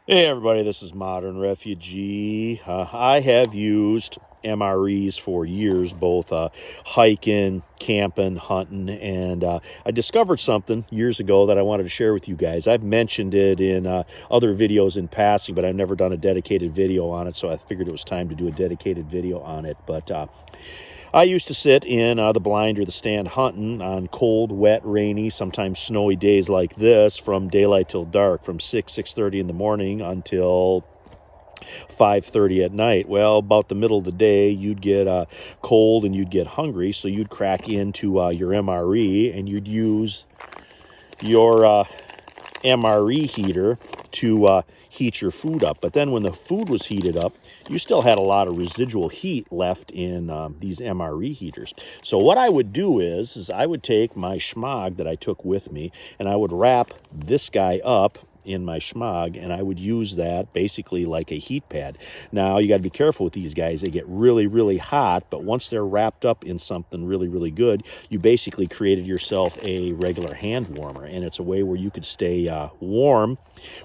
Hey everybody, this is Modern Refugee. I have used MREs for years, both hiking, camping, hunting, and I discovered something years ago that I wanted to share with you guys. I've mentioned it in other videos in passing, but I've never done a dedicated video on it, so I figured it was time to do a dedicated video on it. But I used to sit in the blind or the stand hunting on cold, wet, rainy, sometimes snowy days like this from daylight till dark, from 6:30 in the morning until 5:30 at night. Well, about the middle of the day, you'd get cold and you'd get hungry, so you'd crack into your MRE and you'd use your MRE heater to heat your food up. But then when the food was heated up, you still had a lot of residual heat left in these MRE heaters. So what I would do is I would take my shemagh that I took with me and I would wrap this guy up in my shemagh, and I would use that basically like a heat pad. Now, you got to be careful with these guys. They get really, really hot, but once they're wrapped up in something really, really good, you basically created yourself a regular hand warmer, and it's a way where you could stay warm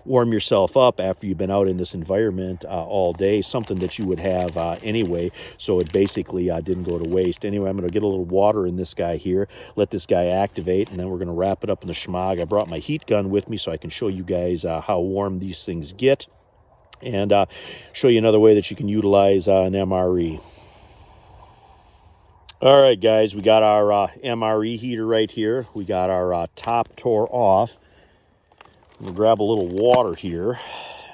yourself up after you've been out in this environment all day, something that you would have anyway, so it basically didn't go to waste. Anyway, I'm going to get a little water in this guy here, let this guy activate, and then we're going to wrap it up in the shemagh. I brought my heat gun with me so I can show you guys how warm these things get, and show you another way that you can utilize an MRE. All right, guys, we got our MRE heater right here. We got our top tore off. I'm going to grab a little water here,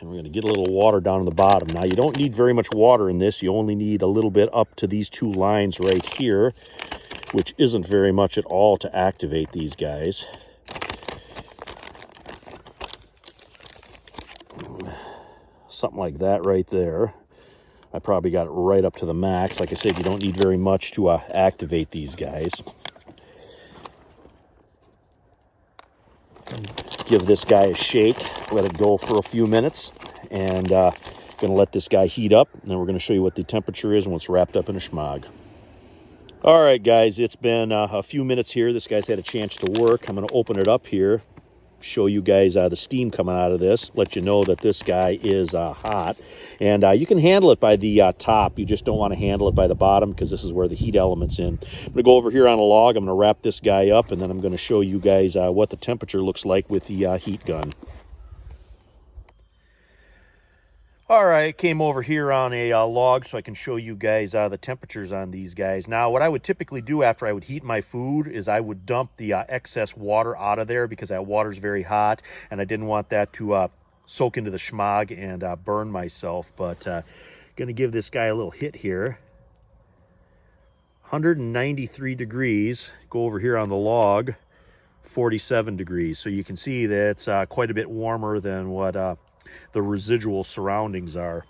and we're going to get a little water down on the bottom. Now, you don't need very much water in this. You only need a little bit up to these two lines right here, which isn't very much at all to activate these guys. Something like that right there. I probably got it right up to the max. Like I said, you don't need very much to activate these guys. Give this guy a shake, let it go for a few minutes, and going to let this guy heat up, and then we're going to show you what the temperature is when it's wrapped up in a shemagh. All right, guys, it's been a few minutes here. This guy's had a chance to work. I'm going to open it up here, show you guys the steam coming out of this, let you know that this guy is hot, and you can handle it by the top. You just don't want to handle it by the bottom because this is where the heat element's in. I'm going to go over here on a log. I'm going to wrap this guy up, and then I'm going to show you guys what the temperature looks like with the heat gun. All right, came over here on a log so I can show you guys the temperatures on these guys. Now, what I would typically do after I would heat my food is I would dump the excess water out of there because that water's very hot, and I didn't want that to soak into the shemagh and burn myself. But going to give this guy a little hit here. 193 degrees. Go over here on the log, 47 degrees. So you can see that it's quite a bit warmer than what the residual surroundings are.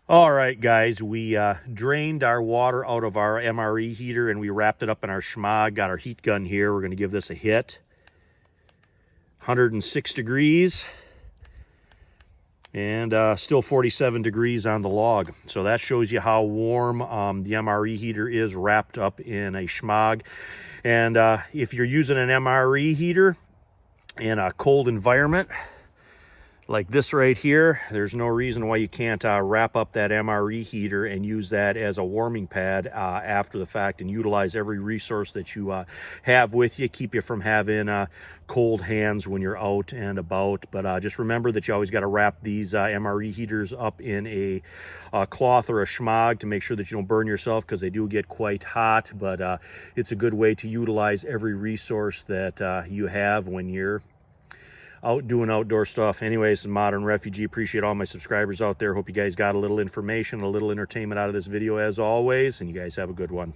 All right, guys, we drained our water out of our MRE heater and we wrapped it up in our shemagh. Got our heat gun here. We're going to give this a hit. 106 degrees and still 47 degrees on the log. So that shows you how warm the MRE heater is wrapped up in a shemagh. And if you're using an MRE heater in a cold environment like this right here, there's no reason why you can't wrap up that MRE heater and use that as a warming pad after the fact and utilize every resource that you have with you, keep you from having cold hands when you're out and about. But just remember that you always got to wrap these MRE heaters up in a cloth or a shemagh to make sure that you don't burn yourself, because they do get quite hot. But it's a good way to utilize every resource that you have when you're out doing outdoor stuff. Anyways, Modern Refugee, appreciate all my subscribers out there. Hope you guys got a little information, a little entertainment out of this video as always, and you guys have a good one.